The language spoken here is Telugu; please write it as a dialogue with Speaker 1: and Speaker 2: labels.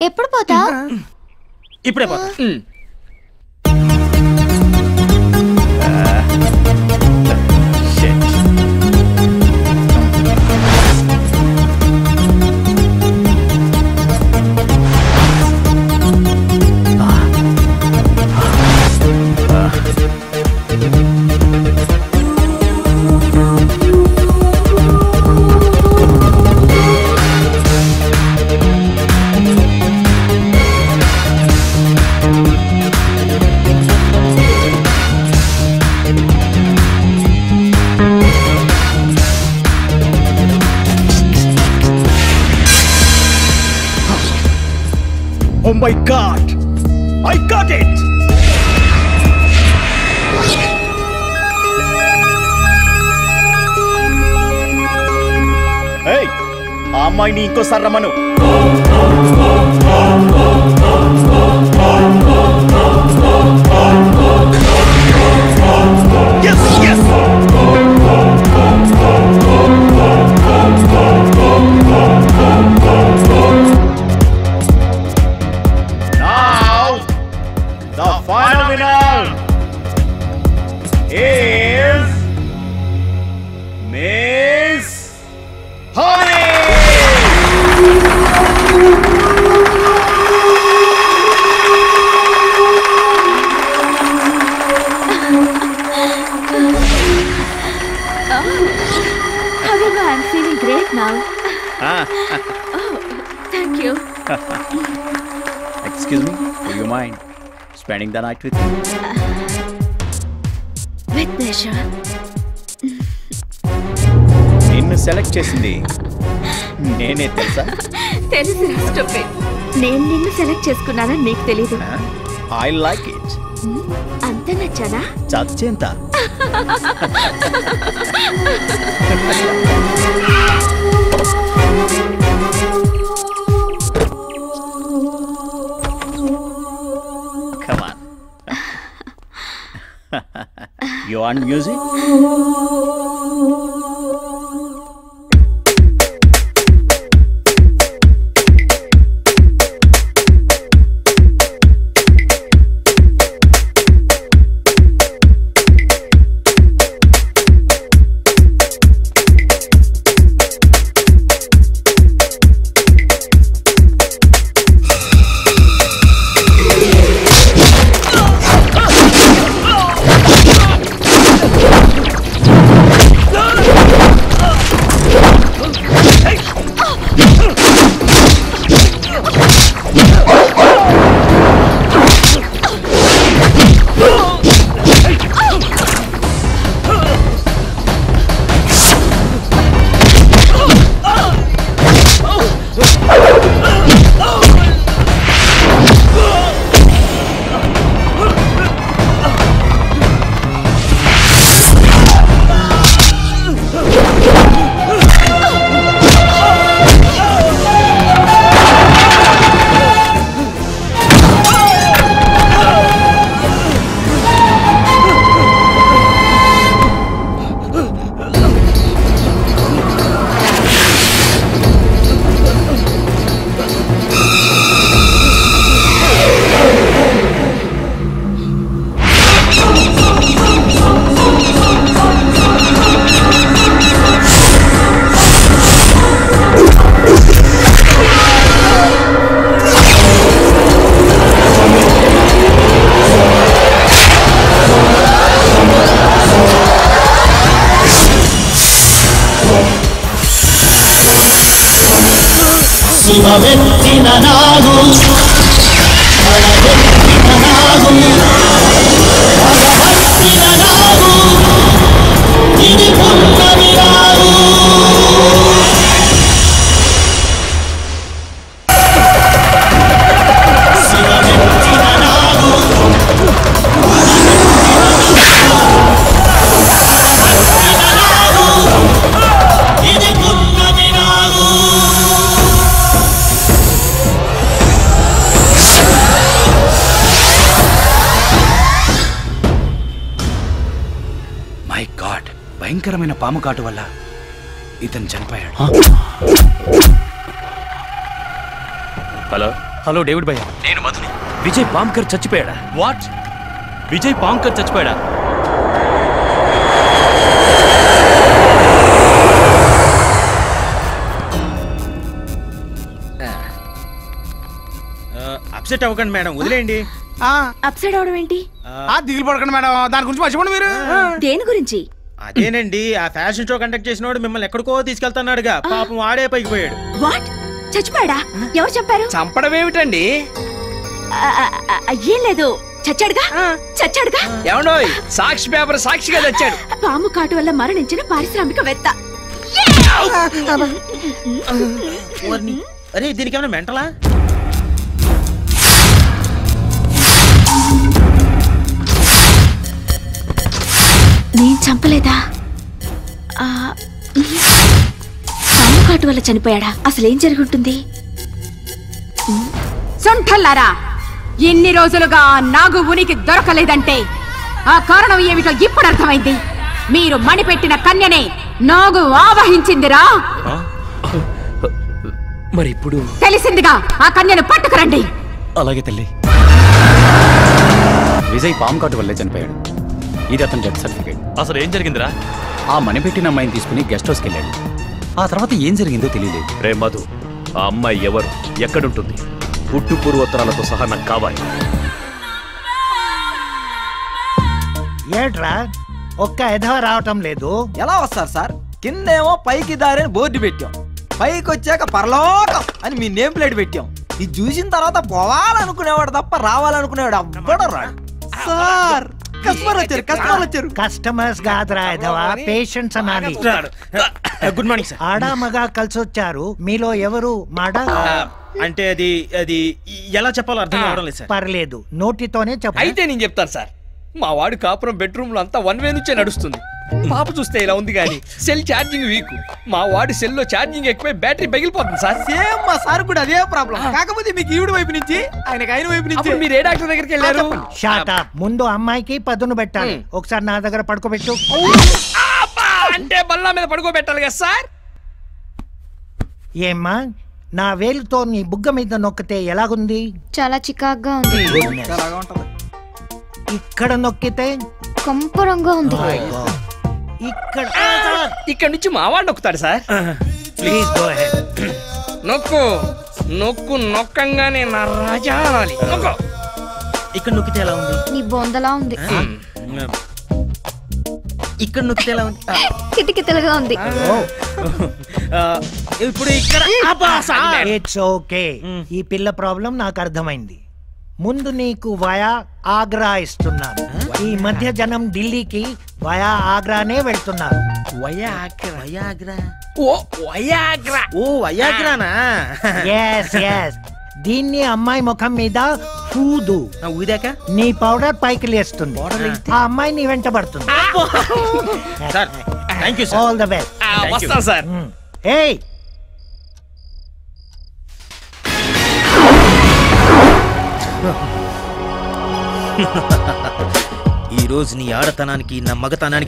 Speaker 1: ఎప్పుడు పోతా?
Speaker 2: ఇప్పుడే పోతా. Oh my God! I got it! Hey! ఆ అమ్మాయిని ఇంకోసారి రమ్మను. Yes! Yes! The final winner is Miss Honey.
Speaker 1: However, I'm feeling great now.
Speaker 3: Oh, thank you.
Speaker 2: Excuse me, do you mind spending the night with me?
Speaker 3: With pleasure.
Speaker 2: నిన్ను సెలెక్ట్ చేసింది నేనే తెలుసా?
Speaker 3: తెలుసు స్టూపిడ్. నేను నిన్ను సెలెక్ట్ చేసుకున్నానని నీకు తెలీదు.
Speaker 2: I like it.
Speaker 3: అంత నచ్చానా?
Speaker 2: చచ్చేంత. Come on. You want music?
Speaker 4: శివవెత్తిన నాగు బలవెత్తిన నాగు భగవత్తిన నాగు ఇది పున్నమి నాగు శివవెత్తిన నాగు భగవత్తిన నాగు ఇది పున్నమి నాగు.
Speaker 2: మై గాడ్, భయంకరమైన పాము కాటు వల్ల ఇతను చనిపోయాడు.
Speaker 5: హలో హలో డేవిడ్ భయ్య,
Speaker 6: నేను మధుని.
Speaker 5: విజయ్ పాంకర్ చచ్చిపోయాడా?
Speaker 6: వాట్? విజయ్ పాంకర్ చచ్చిపోయాడా?
Speaker 2: అప్సెట్ అవ్వకండి మేడం, వదిలేయండి.
Speaker 3: అప్సైడ్ అవడం ఏంటి?
Speaker 7: దిగులు పడకండి మేడం, దాని గురించి మర్చిపోండి మీరు.
Speaker 3: దేని గురించి?
Speaker 2: అదేనండి, ఆ ఫ్యాషన్ షో కండక్ట్ చేసినోడు మిమ్మల్ని ఎక్కడికో తీసుకెళ్తున్నాడుగా, పాపం ఆడే పైకి పోయాడు.
Speaker 3: వాట్? చచ్చిపోయాడా? ఎవరు చెప్పారు?
Speaker 7: చంపడం ఏమిటండి?
Speaker 3: ఏం లేదు, చచ్చాడుగా. చచ్చాడుగా.
Speaker 7: ఏమండోయ్, సాక్షి పేపర్ సాక్షిగా తెచ్చాడు.
Speaker 3: పాము కాటు వల్ల మరణించిన పారిశ్రామికవేత్త.
Speaker 2: అరే దీనికి ఏమైనా మెంటలా?
Speaker 3: నేను చంపలేదా? పాము కాటు వల్ల చనిపోయాడా? అసలేం జరుగుంటుంది?
Speaker 8: సొంఠల్లారా, ఎన్ని రోజులుగా నాగు ఉనికి దొరకలేదంటే ఆ కారణం ఏమిటో ఇప్పుడు అర్థమైంది. మీరు మణిపెట్టిన కన్యనే నాగు ఆవహించిందిరా.
Speaker 5: మరి ఇప్పుడు
Speaker 8: తెలిసిందిగా, ఆ కన్యను పట్టుకురండి.
Speaker 5: అలాగే తల్లి. విజయ్ పాము కాటు వల్లే చనిపోయాడు. ఇది అతని డెత్ సర్టిఫికేట్.
Speaker 6: అసలు ఏం జరిగిందిరా?
Speaker 5: ఆ మణిపెట్టిన అమ్మాయిని తీసుకుని గెస్ట్ హౌస్కి వెళ్ళాడు. ఆ తర్వాత ఏం జరిగిందో తెలియలేదు.
Speaker 6: రే మధు, ఆ అమ్మాయి ఎవరు, ఎక్కడుంటుంది? పుట్టు పూర్వోత్తరాలతో సహా నాకు కావాలి.
Speaker 9: ఏట్రా ఒక్క ఎధవ రావటం లేదు?
Speaker 7: ఎలా వస్తారు సార్? కిందేమో పైకి దారిని బోర్డు పెట్టాం, పైకి వచ్చాక పరలోకం అని మీ నేమ్ ప్లేట్ పెట్టాం. ఇది చూసిన తర్వాత పోవాలనుకునేవాడు తప్ప రావాలనుకునేవాడు అవ్వడం రాడు. సార్ కస్టమర్ వచ్చారు.
Speaker 9: కస్టమర్స్ కాదురా ఎధవ, పేషెంట్స్ అనాలి.
Speaker 2: Good morning sir.
Speaker 9: ఆడా మగా కలిసి వచ్చారు. మీలో ఎవరు మాడా?
Speaker 2: అంటే అది అది ఎలా చెప్పాలో అర్థం కావడం లేదు సార్.
Speaker 9: పర్లేదు, నోటితోనే చెప్పు.
Speaker 7: అయితే నేను చెప్తాను సార్. మా వాడు కాపురం బెడ్రూమ్ లో అంతా వన్ వే నుంచే నడుస్తుంది. పాప చూస్తే ఇలా ఉంది కానీ సెల్ ఛార్జింగ్ వీక్. మా వాడి సెల్ లో ఛార్జింగ్ ఎక్కువై బ్యాటరీ పగిలిపోతుంది సార్. సేమ్ మా సార్ కూడా అదే ప్రాబ్లం. కాకపోతే మీకు ఈవిడ వైపు నుంచి ఆయనకి ఆయన వైపు నుంచి. మీరు ఏ డాక్టర్ దగ్గరికి వెళ్ళారు?
Speaker 9: Shot up. ముందు అమ్మాయికి పదును పెట్టాలి. ఒకసారి నా దగ్గర పడుకోబెట్టు.
Speaker 7: అంటే బల్లా మీద పడుకోబెట్టాలి కదా సార్.
Speaker 9: ఏమ్మా, నా వేలుతో నీ బుగ్గ మీద నొక్కితే ఎలాగుంది?
Speaker 1: చాలా చికాగ్గా ఉంది.
Speaker 9: ఇక్కడ నొక్కితే
Speaker 1: కంపరంగా ఉంది.
Speaker 9: ఇక్కడ
Speaker 7: ఇక్కడ నుంచి మా వాడు నొక్కుతాడు సార్.
Speaker 9: Please go ahead.
Speaker 7: నొక్కు నొక్కు, నొక్కంగానే నా రాజా అనాలి. నొక్కు.
Speaker 2: ఇక్కడ నొక్కితే ఎలా ఉంది?
Speaker 1: నీ బొందలా ఉంది.
Speaker 2: ఇక్కడ నొక్కితే ఎలా ఉంది?
Speaker 1: కిటికితలుగా ఉంది.
Speaker 2: ఇప్పుడు ఇక్కడ
Speaker 9: ఇట్స్ ఓకే. ఈ పిల్ల ప్రాబ్లం నాకు అర్థమైంది. ముందు నీకు వయా ఆగ్రా ఇస్తున్నాను. ఈ మధ్య జనం ఢిల్లీకి వయా ఆగ్రానే వెళ్తున్నారు. దీన్ని అమ్మాయి ముఖం మీద ఊదు.
Speaker 2: ఊదాక
Speaker 9: నీ పౌడర్ పైకి లేస్తుంది. ఆ అమ్మాయి నీ వెంట పడుతుంది. All the best.
Speaker 7: వస్తాను సార్.
Speaker 9: ఏయ్,
Speaker 2: ఈ రోజు నీ ఆడతనానికి నా మగతనానికి